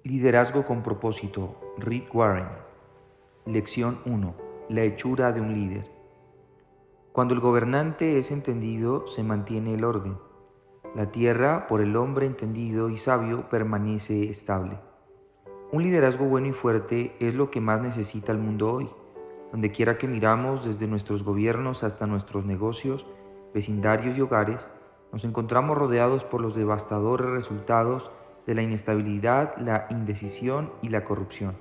Liderazgo con propósito. Rick Warren. Lección 1. La hechura de un líder. Cuando el gobernante es entendido, se mantiene el orden. La tierra, por el hombre entendido y sabio, permanece estable. Un liderazgo bueno y fuerte es lo que más necesita el mundo hoy. Donde quiera que miramos, desde nuestros gobiernos hasta nuestros negocios, vecindarios y hogares, nos encontramos rodeados por los devastadores resultados de la inestabilidad, la indecisión y la corrupción.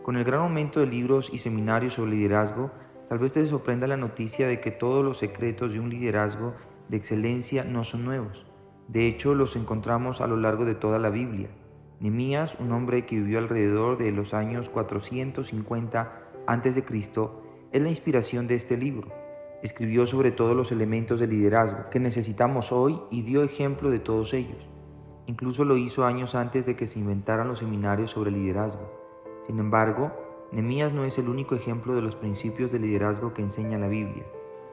Con el gran aumento de libros y seminarios sobre liderazgo, tal vez te sorprenda la noticia de que todos los secretos de un liderazgo de excelencia no son nuevos. De hecho, los encontramos a lo largo de toda la Biblia. Nehemías, un hombre que vivió alrededor de los años 450 a.C., es la inspiración de este libro. Escribió sobre todos los elementos de liderazgo que necesitamos hoy y dio ejemplo de todos ellos. Incluso lo hizo años antes de que se inventaran los seminarios sobre liderazgo. Sin embargo, Nehemías no es el único ejemplo de los principios de liderazgo que enseña la Biblia.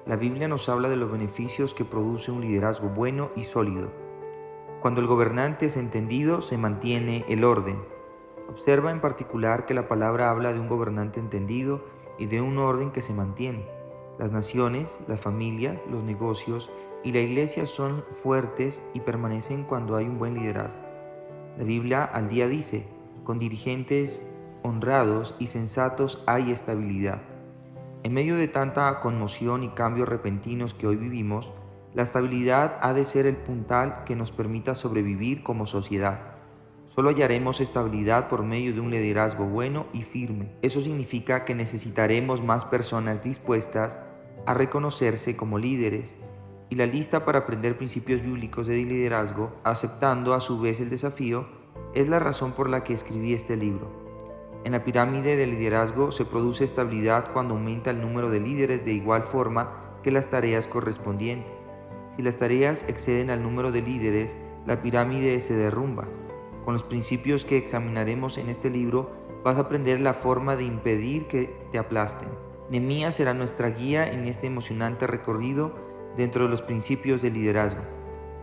La Biblia nos habla de los beneficios que produce un liderazgo bueno y sólido. Cuando el gobernante es entendido, se mantiene el orden. Observa en particular que la palabra habla de un gobernante entendido y de un orden que se mantiene. Las naciones, las familias, los negocios y la iglesia son fuertes y permanecen cuando hay un buen liderazgo. La Biblia al día dice, con dirigentes honrados y sensatos hay estabilidad. En medio de tanta conmoción y cambios repentinos que hoy vivimos, la estabilidad ha de ser el puntal que nos permita sobrevivir como sociedad. Solo hallaremos estabilidad por medio de un liderazgo bueno y firme. Eso significa que necesitaremos más personas dispuestas a reconocerse como líderes y la lista para aprender principios bíblicos de liderazgo, aceptando a su vez el desafío, es la razón por la que escribí este libro. En la pirámide del liderazgo se produce estabilidad cuando aumenta el número de líderes de igual forma que las tareas correspondientes. Si las tareas exceden al número de líderes, la pirámide se derrumba. Con los principios que examinaremos en este libro, vas a aprender la forma de impedir que te aplasten. Nehemías será nuestra guía en este emocionante recorrido dentro de los principios de liderazgo.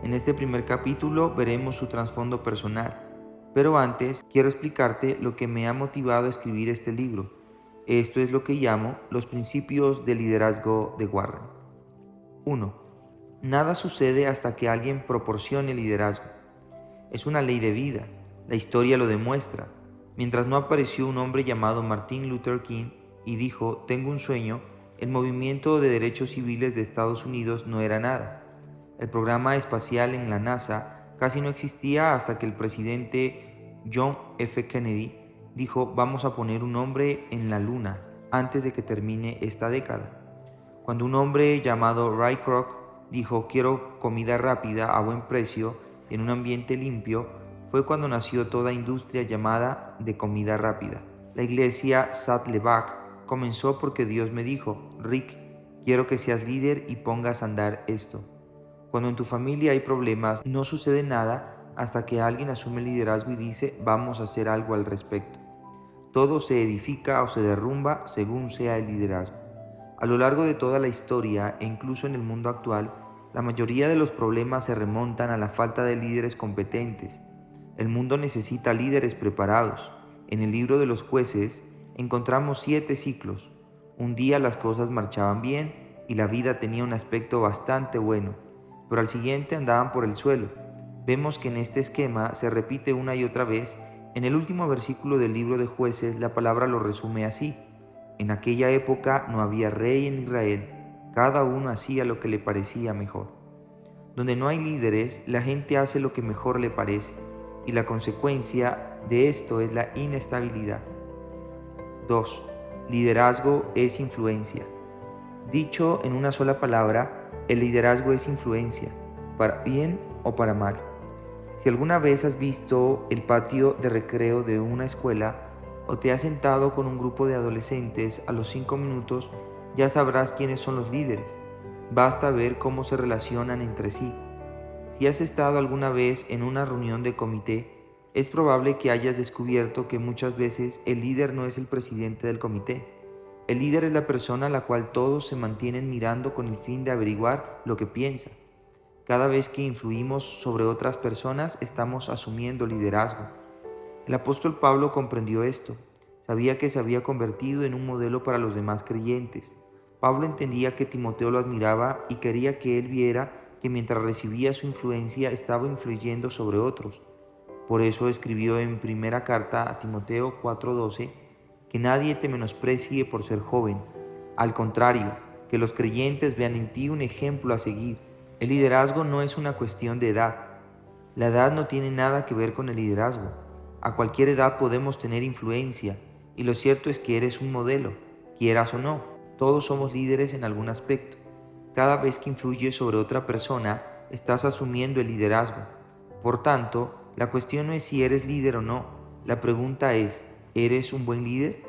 En este primer capítulo veremos su trasfondo personal, pero antes quiero explicarte lo que me ha motivado a escribir este libro. Esto es lo que llamo los principios de liderazgo de Warren. 1. Nada sucede hasta que alguien proporcione liderazgo. Es una ley de vida, la historia lo demuestra. Mientras no apareció un hombre llamado Martin Luther King y dijo, tengo un sueño, el movimiento de derechos civiles de Estados Unidos no era nada. El programa espacial en la NASA casi no existía hasta que el presidente John F. Kennedy dijo, vamos a poner un hombre en la luna antes de que termine esta década. Cuando un hombre llamado Ray Kroc dijo, quiero comida rápida a buen precio en un ambiente limpio, fue cuando nació toda industria llamada de comida rápida. La iglesia Saddleback comenzó porque Dios me dijo, Rick, quiero que seas líder y pongas a andar esto. Cuando en tu familia hay problemas, no sucede nada hasta que alguien asume el liderazgo y dice, vamos a hacer algo al respecto. Todo se edifica o se derrumba según sea el liderazgo. A lo largo de toda la historia e incluso en el mundo actual, la mayoría de los problemas se remontan a la falta de líderes competentes. El mundo necesita líderes preparados. En el libro de los jueces encontramos 7 ciclos. Un día las cosas marchaban bien y la vida tenía un aspecto bastante bueno, pero al siguiente andaban por el suelo. Vemos que en este esquema se repite una y otra vez. En el último versículo del libro de jueces la palabra lo resume así. En aquella época no había rey en Israel, cada uno hacía lo que le parecía mejor. Donde no hay líderes, la gente hace lo que mejor le parece, y la consecuencia de esto es la inestabilidad. 2. Liderazgo es influencia. Dicho en una sola palabra, el liderazgo es influencia, para bien o para mal. Si alguna vez has visto el patio de recreo de una escuela o te has sentado con un grupo de adolescentes, a los 5 minutos ya sabrás quiénes son los líderes. Basta ver cómo se relacionan entre sí. Si has estado alguna vez en una reunión de comité, es probable que hayas descubierto que muchas veces el líder no es el presidente del comité. El líder es la persona a la cual todos se mantienen mirando con el fin de averiguar lo que piensa. Cada vez que influimos sobre otras personas, estamos asumiendo liderazgo. El apóstol Pablo comprendió esto. Sabía que se había convertido en un modelo para los demás creyentes. Pablo entendía que Timoteo lo admiraba y quería que él viera que mientras recibía su influencia estaba influyendo sobre otros. Por eso escribió en primera carta a Timoteo 4:12 que nadie te menosprecie por ser joven. Al contrario, que los creyentes vean en ti un ejemplo a seguir. El liderazgo no es una cuestión de edad. La edad no tiene nada que ver con el liderazgo. A cualquier edad podemos tener influencia, y lo cierto es que eres un modelo, quieras o no. Todos somos líderes en algún aspecto. Cada vez que influyes sobre otra persona, estás asumiendo el liderazgo. Por tanto, la cuestión no es si eres líder o no. La pregunta es, ¿eres un buen líder?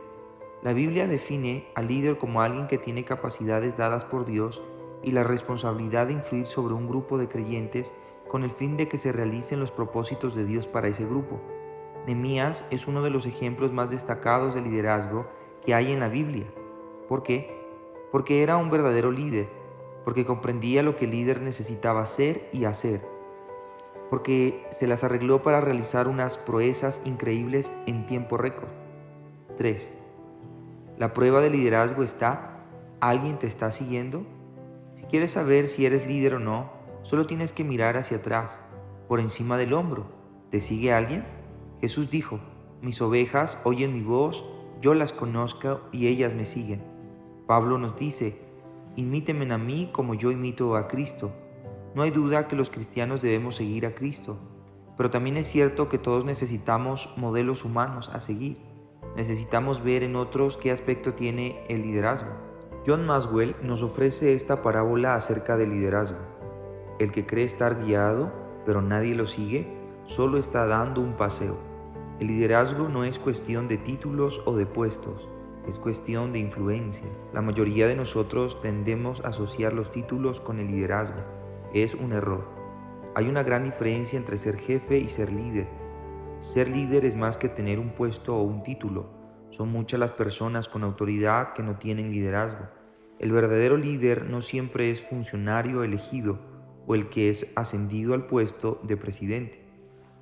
La Biblia define al líder como alguien que tiene capacidades dadas por Dios y la responsabilidad de influir sobre un grupo de creyentes con el fin de que se realicen los propósitos de Dios para ese grupo. Nehemías es uno de los ejemplos más destacados de liderazgo que hay en la Biblia. ¿Por qué? Porque era un verdadero líder, porque comprendía lo que el líder necesitaba ser y hacer, porque se las arregló para realizar unas proezas increíbles en tiempo récord. 3. La prueba de liderazgo está, ¿alguien te está siguiendo? Si quieres saber si eres líder o no, solo tienes que mirar hacia atrás, por encima del hombro. ¿Te sigue alguien? Jesús dijo, mis ovejas oyen mi voz, yo las conozco y ellas me siguen. Pablo nos dice, imítenme a mí como yo imito a Cristo. No hay duda que los cristianos debemos seguir a Cristo, pero también es cierto que todos necesitamos modelos humanos a seguir. Necesitamos ver en otros qué aspecto tiene el liderazgo. John Maxwell nos ofrece esta parábola acerca del liderazgo. El que cree estar guiado, pero nadie lo sigue, solo está dando un paseo. El liderazgo no es cuestión de títulos o de puestos, es cuestión de influencia. La mayoría de nosotros tendemos a asociar los títulos con el liderazgo. Es un error. Hay una gran diferencia entre ser jefe y ser líder. Ser líder es más que tener un puesto o un título. Son muchas las personas con autoridad que no tienen liderazgo. El verdadero líder no siempre es funcionario elegido o el que es ascendido al puesto de presidente.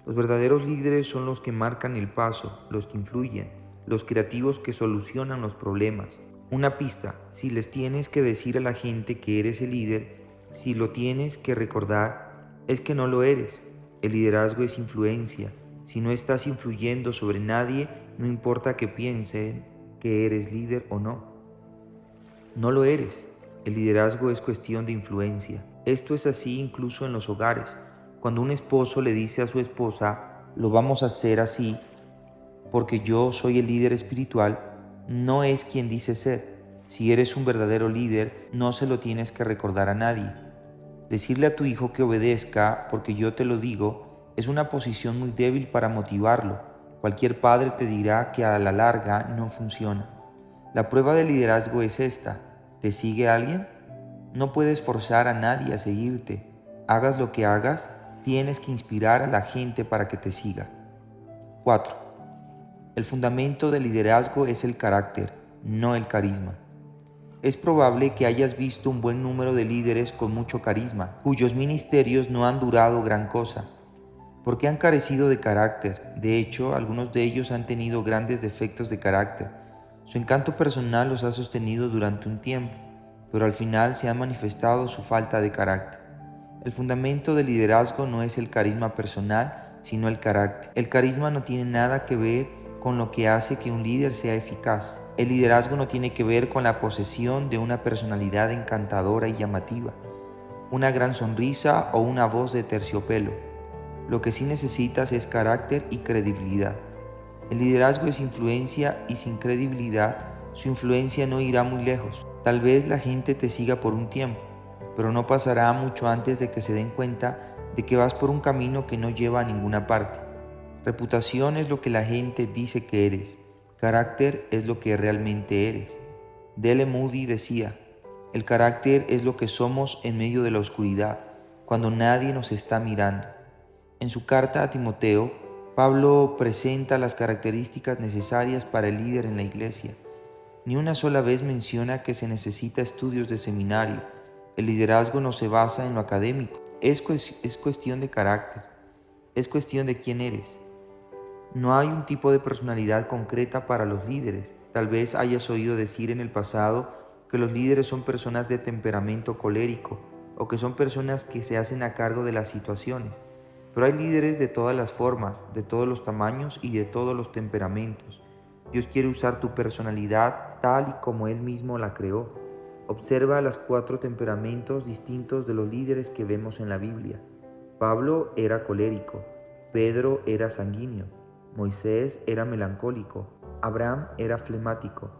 Los verdaderos líderes son los que marcan el paso, los que influyen, los creativos que solucionan los problemas. Una pista, si les tienes que decir a la gente que eres el líder, si lo tienes que recordar, es que no lo eres. El liderazgo es influencia. Si no estás influyendo sobre nadie, no importa que piensen que eres líder o no. No lo eres. El liderazgo es cuestión de influencia. Esto es así incluso en los hogares. Cuando un esposo le dice a su esposa, lo vamos a hacer así, porque yo soy el líder espiritual, no es quien dice ser. Si eres un verdadero líder, no se lo tienes que recordar a nadie. Decirle a tu hijo que obedezca, porque yo te lo digo, es una posición muy débil para motivarlo. Cualquier padre te dirá que a la larga no funciona. La prueba de liderazgo es esta. ¿Te sigue alguien? No puedes forzar a nadie a seguirte. Hagas lo que hagas, tienes que inspirar a la gente para que te siga. 4. El fundamento del liderazgo es el carácter, no el carisma. Es probable que hayas visto un buen número de líderes con mucho carisma, cuyos ministerios no han durado gran cosa, porque han carecido de carácter. De hecho, algunos de ellos han tenido grandes defectos de carácter. Su encanto personal los ha sostenido durante un tiempo, pero al final se ha manifestado su falta de carácter. El fundamento del liderazgo no es el carisma personal, sino el carácter. El carisma no tiene nada que ver con lo que hace que un líder sea eficaz. El liderazgo no tiene que ver con la posesión de una personalidad encantadora y llamativa, una gran sonrisa o una voz de terciopelo. Lo que sí necesitas es carácter y credibilidad. El liderazgo es influencia y sin credibilidad, su influencia no irá muy lejos. Tal vez la gente te siga por un tiempo, pero no pasará mucho antes de que se den cuenta de que vas por un camino que no lleva a ninguna parte. Reputación es lo que la gente dice que eres. Carácter es lo que realmente eres. D.L. Moody decía, el carácter es lo que somos en medio de la oscuridad, cuando nadie nos está mirando. En su carta a Timoteo, Pablo presenta las características necesarias para el líder en la iglesia. Ni una sola vez menciona que se necesita estudios de seminario. El liderazgo no se basa en lo académico. Es cuestión de carácter. Es cuestión de quién eres. No hay un tipo de personalidad concreta para los líderes. Tal vez hayas oído decir en el pasado que los líderes son personas de temperamento colérico o que son personas que se hacen a cargo de las situaciones. Pero hay líderes de todas las formas, de todos los tamaños y de todos los temperamentos. Dios quiere usar tu personalidad tal y como Él mismo la creó. Observa los 4 temperamentos distintos de los líderes que vemos en la Biblia. Pablo era colérico, Pedro era sanguíneo, Moisés era melancólico, Abraham era flemático.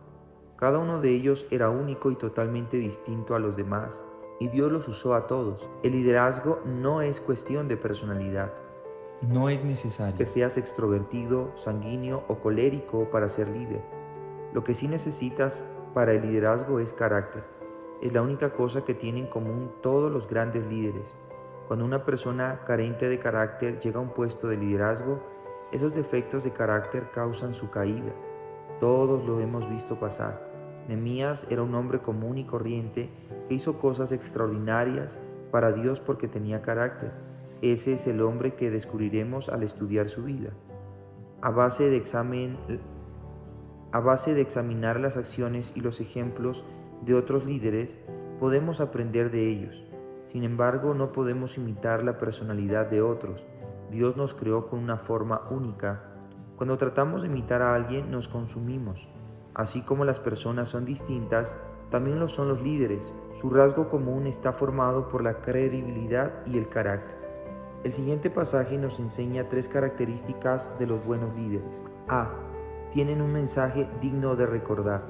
Cada uno de ellos era único y totalmente distinto a los demás, y Dios los usó a todos. El liderazgo no es cuestión de personalidad. No es necesario que seas extrovertido, sanguíneo o colérico para ser líder. Lo que sí necesitas para el liderazgo es carácter. Es la única cosa que tienen en común todos los grandes líderes. Cuando una persona carente de carácter llega a un puesto de liderazgo, esos defectos de carácter causan su caída. Todos lo hemos visto pasar. Nehemías era un hombre común y corriente que hizo cosas extraordinarias para Dios porque tenía carácter. Ese es el hombre que descubriremos al estudiar su vida. A base de examinar las acciones y los ejemplos de otros líderes, podemos aprender de ellos. Sin embargo, no podemos imitar la personalidad de otros. Dios nos creó con una forma única. Cuando tratamos de imitar a alguien, nos consumimos. Así como las personas son distintas, también lo son los líderes. Su rasgo común está formado por la credibilidad y el carácter. El siguiente pasaje nos enseña 3 características de los buenos líderes. A. Tienen un mensaje digno de recordar.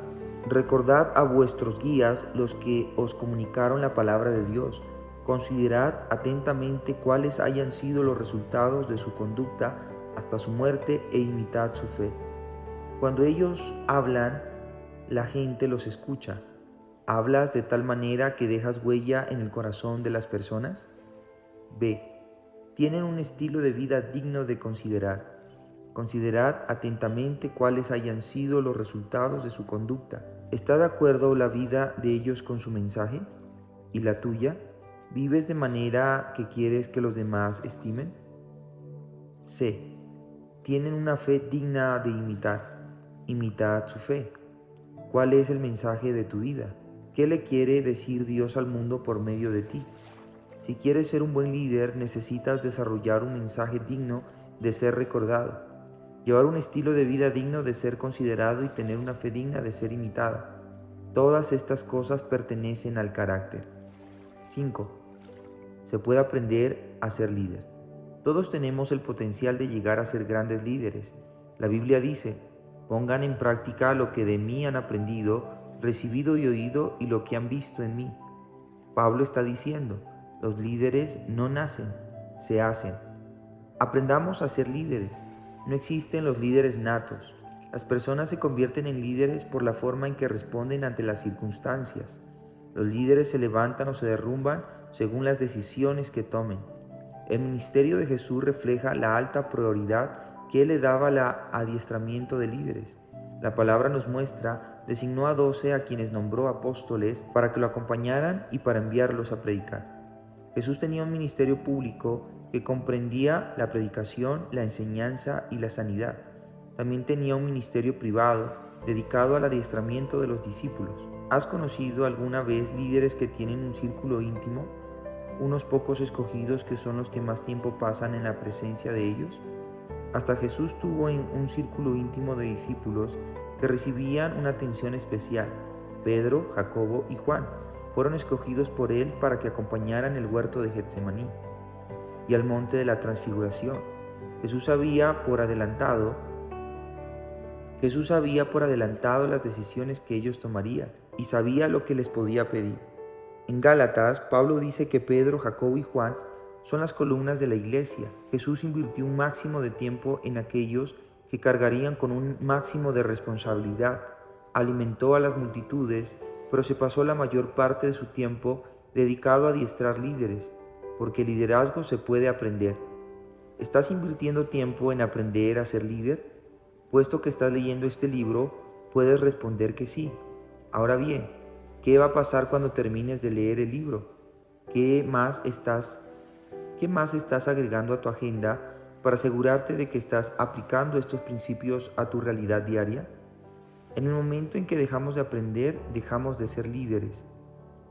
Recordad a vuestros guías, los que os comunicaron la palabra de Dios. Considerad atentamente cuáles hayan sido los resultados de su conducta hasta su muerte e imitad su fe. Cuando ellos hablan, la gente los escucha. ¿Hablas de tal manera que dejas huella en el corazón de las personas? B. Tienen un estilo de vida digno de considerar. Considerad atentamente cuáles hayan sido los resultados de su conducta. ¿Está de acuerdo la vida de ellos con su mensaje? ¿Y la tuya? ¿Vives de manera que quieres que los demás estimen? C. Tienen una fe digna de imitar. Imitad su fe. ¿Cuál es el mensaje de tu vida? ¿Qué le quiere decir Dios al mundo por medio de ti? Si quieres ser un buen líder, necesitas desarrollar un mensaje digno de ser recordado, llevar un estilo de vida digno de ser considerado y tener una fe digna de ser imitada. Todas estas cosas pertenecen al carácter. 5. Se puede aprender a ser líder. Todos tenemos el potencial de llegar a ser grandes líderes. La Biblia dice: pongan en práctica lo que de mí han aprendido, recibido y oído y lo que han visto en mí. Pablo está diciendo: los líderes no nacen, se hacen. Aprendamos a ser líderes. No existen los líderes natos. Las personas se convierten en líderes por la forma en que responden ante las circunstancias. Los líderes se levantan o se derrumban según las decisiones que tomen. El ministerio de Jesús refleja la alta prioridad que Él le daba al adiestramiento de líderes. La palabra nos muestra: designó a 12 a quienes nombró apóstoles para que lo acompañaran y para enviarlos a predicar. Jesús tenía un ministerio público que comprendía la predicación, la enseñanza y la sanidad. También tenía un ministerio privado dedicado al adiestramiento de los discípulos. ¿Has conocido alguna vez líderes que tienen un círculo íntimo? Unos pocos escogidos que son los que más tiempo pasan en la presencia de ellos. Hasta Jesús tuvo un círculo íntimo de discípulos que recibían una atención especial. Pedro, Jacobo y Juan fueron escogidos por Él para que acompañaran el huerto de Getsemaní y al monte de la Transfiguración. Jesús sabía por adelantado las decisiones que ellos tomarían y sabía lo que les podía pedir. En Gálatas, Pablo dice que Pedro, Jacobo y Juan son las columnas de la iglesia. Jesús invirtió un máximo de tiempo en aquellos que cargarían con un máximo de responsabilidad. Alimentó a las multitudes, pero se pasó la mayor parte de su tiempo dedicado a adiestrar líderes, porque el liderazgo se puede aprender. ¿Estás invirtiendo tiempo en aprender a ser líder? Puesto que estás leyendo este libro, puedes responder que sí. Ahora bien, ¿qué va a pasar cuando termines de leer el libro? ¿Qué más estás agregando a tu agenda para asegurarte de que estás aplicando estos principios a tu realidad diaria? En el momento en que dejamos de aprender, dejamos de ser líderes.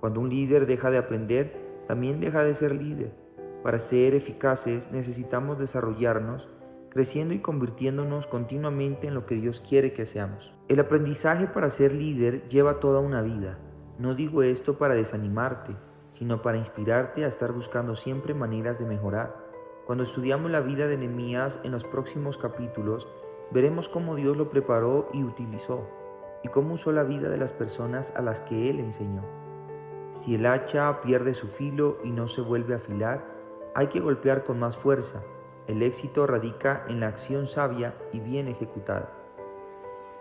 Cuando un líder deja de aprender, también deja de ser líder. Para ser eficaces necesitamos desarrollarnos, creciendo y convirtiéndonos continuamente en lo que Dios quiere que seamos. El aprendizaje para ser líder lleva toda una vida. No digo esto para desanimarte, sino para inspirarte a estar buscando siempre maneras de mejorar. Cuando estudiamos la vida de Nehemías en los próximos capítulos, veremos cómo Dios lo preparó y utilizó, y cómo usó la vida de las personas a las que Él enseñó. Si el hacha pierde su filo y no se vuelve a afilar, hay que golpear con más fuerza. El éxito radica en la acción sabia y bien ejecutada.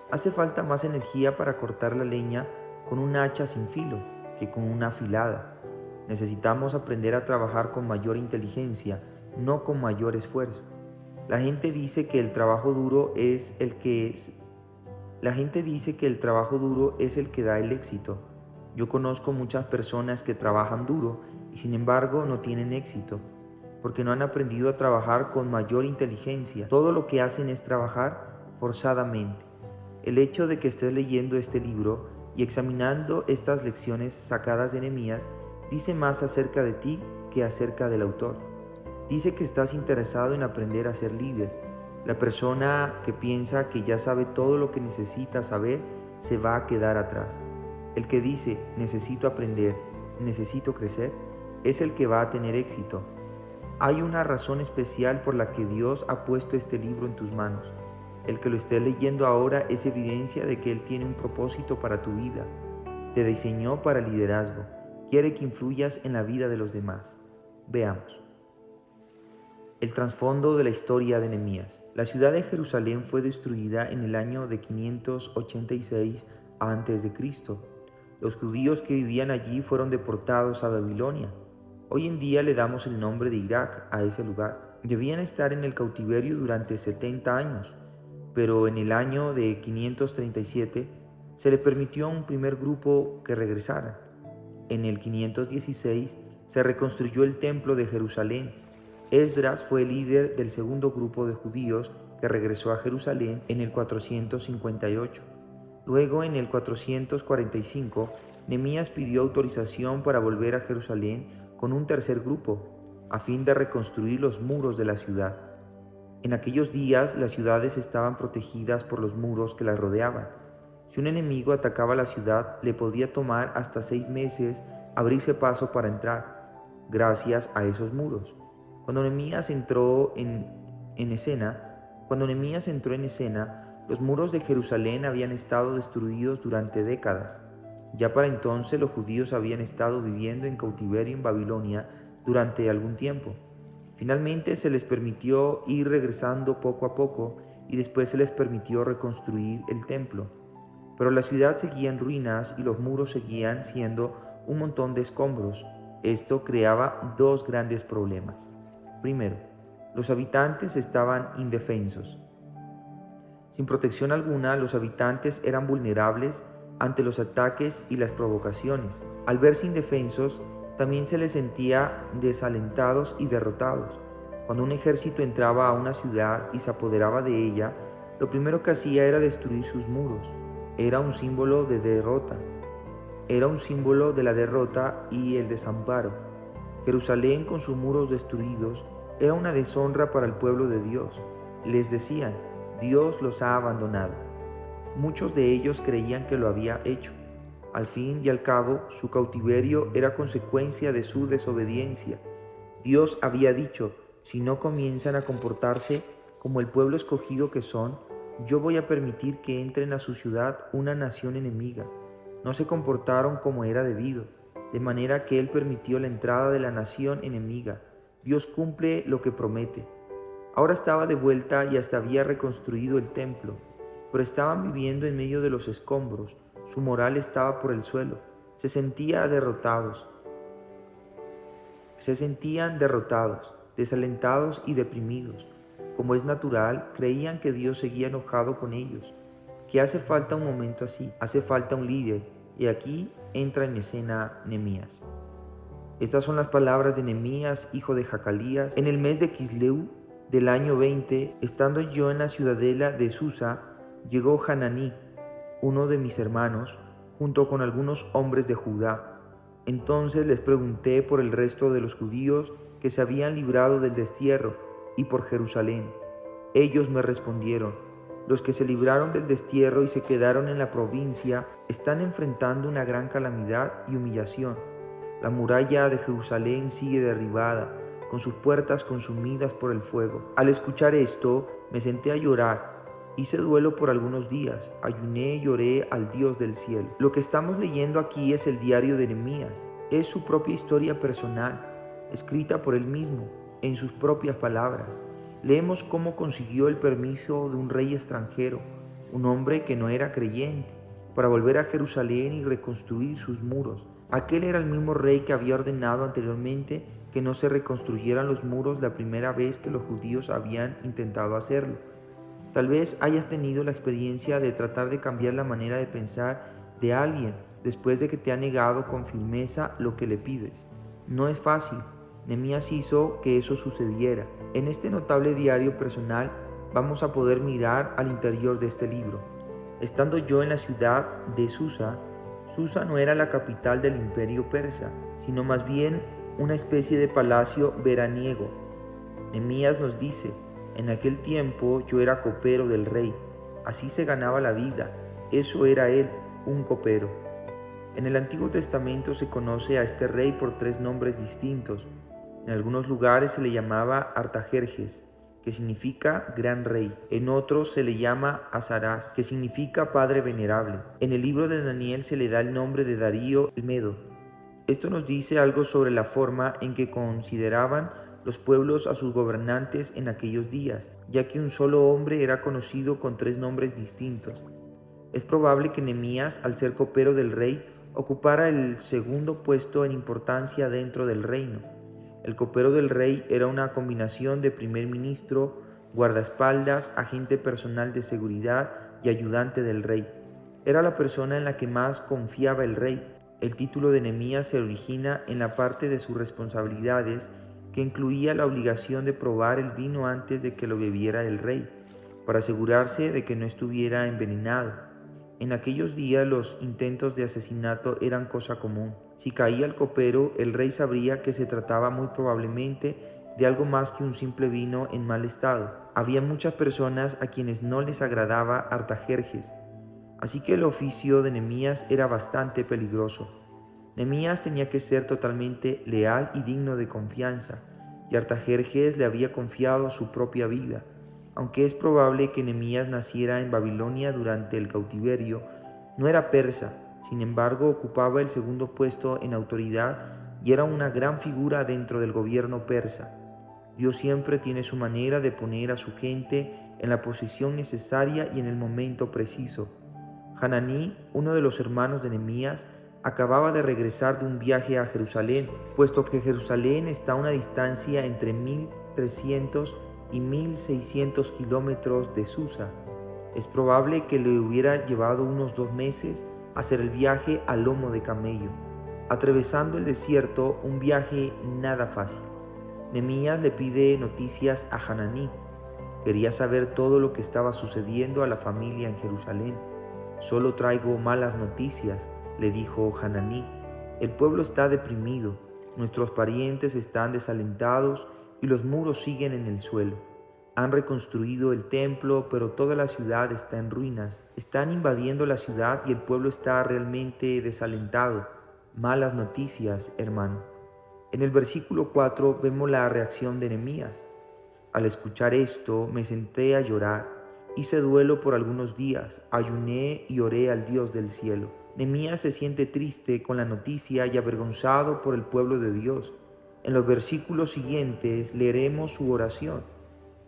Hace falta más energía para cortar la leña con un hacha sin filo que con una afilada. Necesitamos aprender a trabajar con mayor inteligencia, no con mayor esfuerzo. La gente dice que el trabajo duro es el que da el éxito. Yo conozco muchas personas que trabajan duro y sin embargo no tienen éxito, porque no han aprendido a trabajar con mayor inteligencia. Todo lo que hacen es trabajar forzadamente. El hecho de que estés leyendo este libro y examinando estas lecciones sacadas de Nehemías dice más acerca de ti que acerca del autor. Dice que estás interesado en aprender a ser líder. La persona que piensa que ya sabe todo lo que necesita saber se va a quedar atrás. El que dice, necesito aprender, necesito crecer, es el que va a tener éxito. Hay una razón especial por la que Dios ha puesto este libro en tus manos. El que lo estés leyendo ahora es evidencia de que Él tiene un propósito para tu vida. Te diseñó para liderazgo. Quiere que influyas en la vida de los demás. Veamos. El trasfondo de la historia de Nehemías. La ciudad de Jerusalén fue destruida en el año de 586 a.C. Los judíos que vivían allí fueron deportados a Babilonia. Hoy en día le damos el nombre de Irak a ese lugar. Debían estar en el cautiverio durante 70 años, pero en el año de 537 se le permitió a un primer grupo que regresara. En el 516 se reconstruyó el templo de Jerusalén. Esdras fue el líder del segundo grupo de judíos que regresó a Jerusalén en el 458. Luego, en el 445, Nehemías pidió autorización para volver a Jerusalén con un tercer grupo, a fin de reconstruir los muros de la ciudad. En aquellos días, las ciudades estaban protegidas por los muros que las rodeaban. Si un enemigo atacaba la ciudad, le podía tomar hasta 6 meses abrirse paso para entrar, gracias a esos muros. Cuando Nehemías entró en escena, los muros de Jerusalén habían estado destruidos durante décadas. Ya para entonces los judíos habían estado viviendo en cautiverio en Babilonia durante algún tiempo. Finalmente se les permitió ir regresando poco a poco y después se les permitió reconstruir el templo. Pero la ciudad seguía en ruinas y los muros seguían siendo un montón de escombros. Esto creaba dos grandes problemas. Primero, los habitantes estaban indefensos. Sin protección alguna, los habitantes eran vulnerables ante los ataques y las provocaciones. Al verse indefensos, también se les sentía desalentados y derrotados. Cuando un ejército entraba a una ciudad y se apoderaba de ella, lo primero que hacía era destruir sus muros. Era un símbolo de derrota. Era un símbolo de la derrota y el desamparo. Jerusalén, con sus muros destruidos, era una deshonra para el pueblo de Dios. Les decían, Dios los ha abandonado. Muchos de ellos creían que lo había hecho. Al fin y al cabo, su cautiverio era consecuencia de su desobediencia. Dios había dicho, si no comienzan a comportarse como el pueblo escogido que son, yo voy a permitir que entren a su ciudad una nación enemiga. No se comportaron como era debido, de manera que Él permitió la entrada de la nación enemiga. Dios cumple lo que promete. Ahora estaba de vuelta y hasta había reconstruido el templo, pero estaban viviendo en medio de los escombros. Su moral estaba por el suelo. Se sentían derrotados, desalentados y deprimidos. Como es natural, creían que Dios seguía enojado con ellos. ¿Qué hace falta un momento así? Hace falta un líder, y aquí entra en escena Nehemías. Estas son las palabras de Nehemías, hijo de Jacalías, en el mes de Quisleu del año 20, estando yo en la ciudadela de Susa, llegó Hananí, uno de mis hermanos, junto con algunos hombres de Judá. Entonces les pregunté por el resto de los judíos que se habían librado del destierro y por Jerusalén. Ellos me respondieron: los que se libraron del destierro y se quedaron en la provincia están enfrentando una gran calamidad y humillación. La muralla de Jerusalén sigue derribada, con sus puertas consumidas por el fuego. Al escuchar esto, me senté a llorar. Hice duelo por algunos días, ayuné y lloré al Dios del cielo. Lo que estamos leyendo aquí es el diario de Nehemías. Es su propia historia personal, escrita por él mismo, en sus propias palabras. Leemos cómo consiguió el permiso de un rey extranjero, un hombre que no era creyente, para volver a Jerusalén y reconstruir sus muros. Aquel era el mismo rey que había ordenado anteriormente que no se reconstruyeran los muros la primera vez que los judíos habían intentado hacerlo. Tal vez hayas tenido la experiencia de tratar de cambiar la manera de pensar de alguien después de que te ha negado con firmeza lo que le pides. No es fácil. Nehemías hizo que eso sucediera. En este notable diario personal vamos a poder mirar al interior de este libro. Estando yo en la ciudad de Susa, Susa no era la capital del imperio persa, sino más bien una especie de palacio veraniego. Nehemías nos dice: en aquel tiempo yo era copero del rey. Así se ganaba la vida. Eso era él, un copero. En el Antiguo Testamento se conoce a este rey por 3 nombres distintos. En algunos lugares se le llamaba Artajerjes, que significa gran rey. En otros se le llama Azarás, que significa padre venerable. En el libro de Daniel se le da el nombre de Darío el Medo. Esto nos dice algo sobre la forma en que consideraban los pueblos a sus gobernantes en aquellos días, ya que un solo hombre era conocido con 3 nombres distintos. Es probable que Nehemías, al ser copero del rey, ocupara el segundo puesto en importancia dentro del reino. El copero del rey era una combinación de primer ministro, guardaespaldas, agente personal de seguridad y ayudante del rey. Era la persona en la que más confiaba el rey. El título de Nehemías se origina en la parte de sus responsabilidades que incluía la obligación de probar el vino antes de que lo bebiera el rey, para asegurarse de que no estuviera envenenado. En aquellos días los intentos de asesinato eran cosa común. Si caía el copero, el rey sabría que se trataba muy probablemente de algo más que un simple vino en mal estado. Había muchas personas a quienes no les agradaba Artajerjes, así que el oficio de Nehemías era bastante peligroso. Nehemías tenía que ser totalmente leal y digno de confianza, y Artajerjes le había confiado su propia vida. Aunque es probable que Nehemías naciera en Babilonia durante el cautiverio, no era persa. Sin embargo, ocupaba el segundo puesto en autoridad y era una gran figura dentro del gobierno persa. Dios siempre tiene su manera de poner a su gente en la posición necesaria y en el momento preciso. Hananí, uno de los hermanos de Nehemías, acababa de regresar de un viaje a Jerusalén, puesto que Jerusalén está a una distancia entre 1300 y 1600 kilómetros de Susa. Es probable que le hubiera llevado unos 2 meses hacer el viaje a lomo de camello, atravesando el desierto, un viaje nada fácil. Nehemías le pide noticias a Hananí. Quería saber todo lo que estaba sucediendo a la familia en Jerusalén. Solo traigo malas noticias, le dijo Hananí. El pueblo está deprimido, nuestros parientes están desalentados y los muros siguen en el suelo. Han reconstruido el templo, pero toda la ciudad está en ruinas. Están invadiendo la ciudad y el pueblo está realmente desalentado. Malas noticias, hermano. En el versículo 4 vemos la reacción de Nehemías. Al escuchar esto, me senté a llorar. Hice duelo por algunos días, ayuné y oré al Dios del cielo. Nehemías se siente triste con la noticia y avergonzado por el pueblo de Dios. En los versículos siguientes leeremos su oración.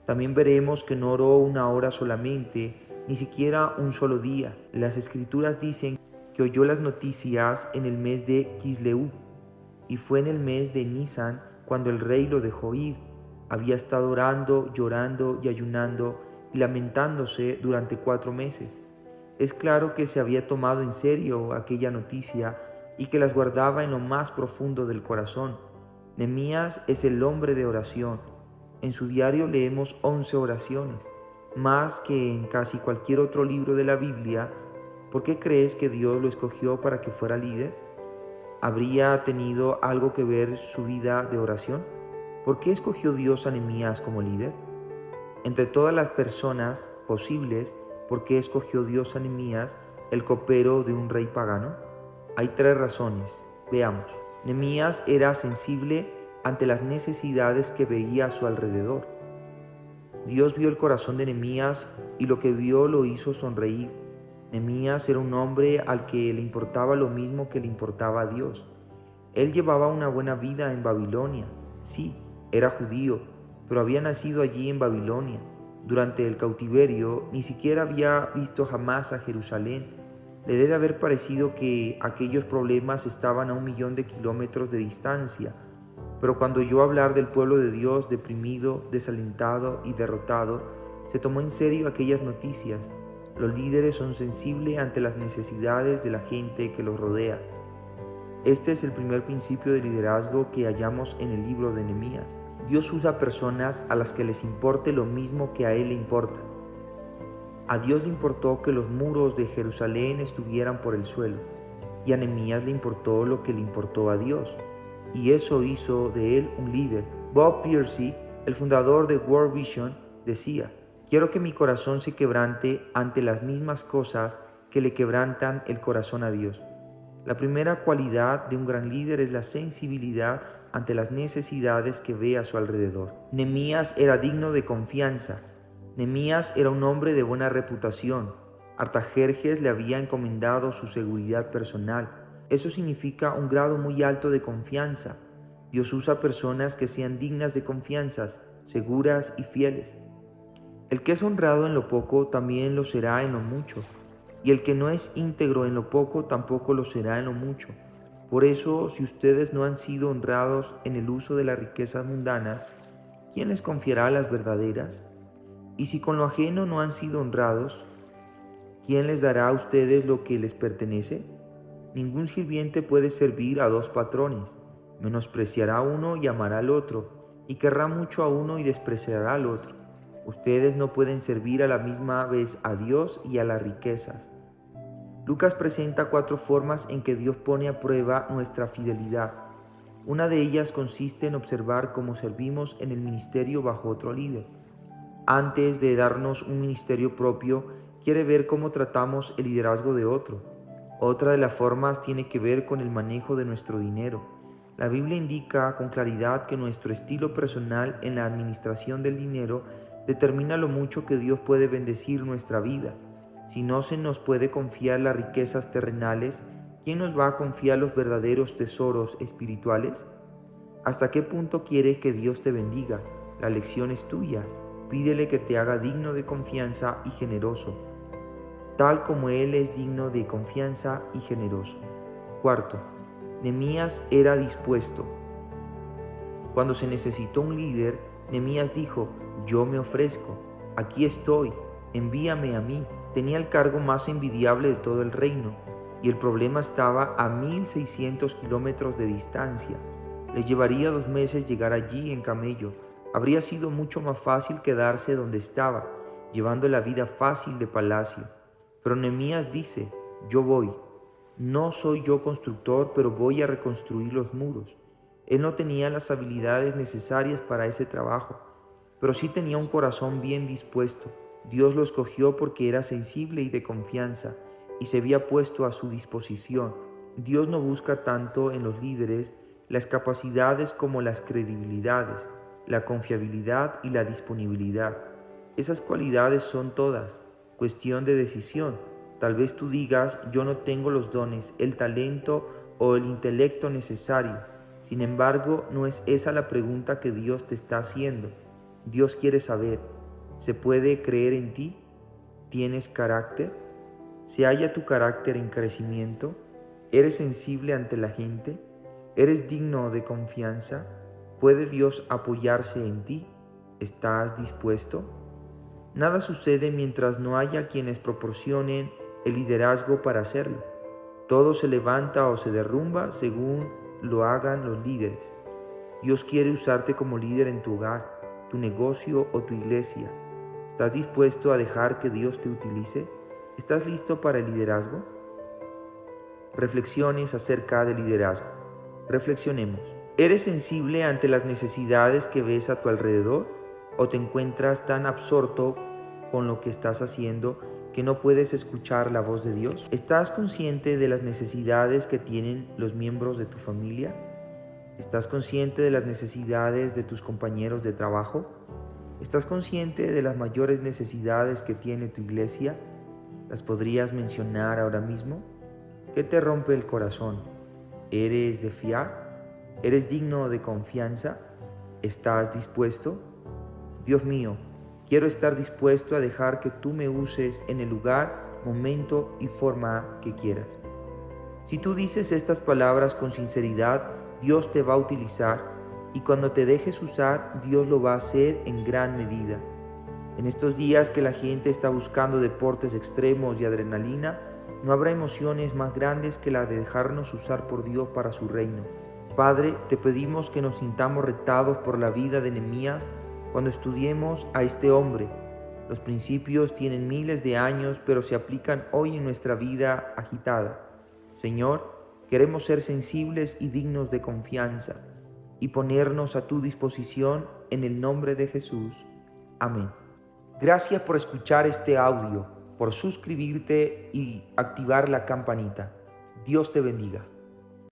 También veremos que no oró 1 hora solamente, ni siquiera un solo día. Las escrituras dicen que oyó las noticias en el mes de Quisleu, y fue en el mes de Nisan cuando el rey lo dejó ir. Había estado orando, llorando y ayunando y lamentándose durante 4 meses. Es claro que se había tomado en serio aquella noticia y que las guardaba en lo más profundo del corazón. Nehemías es el hombre de oración. En su diario leemos 11 oraciones, más que en casi cualquier otro libro de la Biblia. ¿Por qué crees que Dios lo escogió para que fuera líder? ¿Habría tenido algo que ver su vida de oración? ¿Por qué escogió Dios a Nehemías como líder? Entre todas las personas posibles, ¿por qué escogió Dios a Nehemías, el copero de un rey pagano? Hay 3 razones. Veamos. Nehemías era sensible ante las necesidades que veía a su alrededor. Dios vio el corazón de Nehemías y lo que vio lo hizo sonreír. Nehemías era un hombre al que le importaba lo mismo que le importaba a Dios. Él llevaba una buena vida en Babilonia. Sí, era judío, pero había nacido allí en Babilonia. Durante el cautiverio ni siquiera había visto jamás a Jerusalén. Le debe haber parecido que aquellos problemas estaban a 1.000.000 de kilómetros de distancia. Pero cuando oyó hablar del pueblo de Dios deprimido, desalentado y derrotado, se tomó en serio aquellas noticias. Los líderes son sensibles ante las necesidades de la gente que los rodea. Este es el primer principio de liderazgo que hallamos en el libro de Nehemías. Dios usa personas a las que les importe lo mismo que a Él le importa. A Dios le importó que los muros de Jerusalén estuvieran por el suelo, y a Nehemías le importó lo que le importó a Dios, y eso hizo de él un líder. Bob Piercy, el fundador de World Vision, decía: quiero que mi corazón se quebrante ante las mismas cosas que le quebrantan el corazón a Dios. La primera cualidad de un gran líder es la sensibilidad ante las necesidades que ve a su alrededor. Nehemías era digno de confianza. Nehemías era un hombre de buena reputación. Artajerjes le había encomendado su seguridad personal. Eso significa un grado muy alto de confianza. Dios usa personas que sean dignas de confianzas, seguras y fieles. El que es honrado en lo poco también lo será en lo mucho, y el que no es íntegro en lo poco tampoco lo será en lo mucho. Por eso, si ustedes no han sido honrados en el uso de las riquezas mundanas, ¿quién les confiará las verdaderas? Y si con lo ajeno no han sido honrados, ¿quién les dará a ustedes lo que les pertenece? Ningún sirviente puede servir a 2 patrones. Menospreciará a uno y amará al otro, y querrá mucho a uno y despreciará al otro. Ustedes no pueden servir a la misma vez a Dios y a las riquezas. Lucas presenta 4 formas en que Dios pone a prueba nuestra fidelidad. Una de ellas consiste en observar cómo servimos en el ministerio bajo otro líder. Antes de darnos un ministerio propio, quiere ver cómo tratamos el liderazgo de otro. Otra de las formas tiene que ver con el manejo de nuestro dinero. La Biblia indica con claridad que nuestro estilo personal en la administración del dinero determina lo mucho que Dios puede bendecir nuestra vida. Si no se nos puede confiar las riquezas terrenales, ¿quién nos va a confiar los verdaderos tesoros espirituales? ¿Hasta qué punto quieres que Dios te bendiga? La lección es tuya. Pídele que te haga digno de confianza y generoso, tal como Él es digno de confianza y generoso. Cuarto, Nehemías era dispuesto. Cuando se necesitó un líder, Nehemías dijo: yo me ofrezco, aquí estoy, envíame a mí. Tenía el cargo más envidiable de todo el reino, y el problema estaba a 1.600 kilómetros de distancia. Le llevaría 2 meses llegar allí en camello. Habría sido mucho más fácil quedarse donde estaba, llevando la vida fácil de palacio. Pero Nehemías dice: yo voy. No soy yo constructor, pero voy a reconstruir los muros. Él no tenía las habilidades necesarias para ese trabajo, pero sí tenía un corazón bien dispuesto. Dios lo escogió porque era sensible y de confianza, y se había puesto a su disposición. Dios no busca tanto en los líderes las capacidades como las credibilidades, la confiabilidad y la disponibilidad. Esas cualidades son todas cuestión de decisión. Tal vez tú digas: yo no tengo los dones, el talento o el intelecto necesario. Sin embargo, no es esa la pregunta que Dios te está haciendo. Dios quiere saber: ¿se puede creer en ti? ¿Tienes carácter? ¿Se halla tu carácter en crecimiento? ¿Eres sensible ante la gente? ¿Eres digno de confianza? ¿Puede Dios apoyarse en ti? ¿Estás dispuesto? Nada sucede mientras no haya quienes proporcionen el liderazgo para hacerlo. Todo se levanta o se derrumba según lo hagan los líderes. Dios quiere usarte como líder en tu hogar, tu negocio o tu iglesia? ¿Estás dispuesto a dejar que Dios te utilice? ¿Estás listo para el liderazgo? Reflexiones acerca del liderazgo. Reflexionemos. ¿Eres sensible ante las necesidades que ves a tu alrededor o te encuentras tan absorto con lo que estás haciendo que no puedes escuchar la voz de Dios? ¿Estás consciente de las necesidades que tienen los miembros de tu familia? ¿Estás consciente de las necesidades de tus compañeros de trabajo? ¿Estás consciente de las mayores necesidades que tiene tu iglesia? ¿Las podrías mencionar ahora mismo? ¿Qué te rompe el corazón? ¿Eres de fiar? ¿Eres digno de confianza? ¿Estás dispuesto? Dios mío, quiero estar dispuesto a dejar que tú me uses en el lugar, momento y forma que quieras. Si tú dices estas palabras con sinceridad, Dios te va a utilizar y cuando te dejes usar, Dios lo va a hacer en gran medida. En estos días que la gente está buscando deportes extremos y adrenalina, no habrá emociones más grandes que la de dejarnos usar por Dios para su reino. Padre, te pedimos que nos sintamos retados por la vida de Nehemías cuando estudiemos a este hombre. Los principios tienen miles de años, pero se aplican hoy en nuestra vida agitada. Señor, queremos ser sensibles y dignos de confianza y ponernos a tu disposición en el nombre de Jesús. Amén. Gracias por escuchar este audio, por suscribirte y activar la campanita. Dios te bendiga.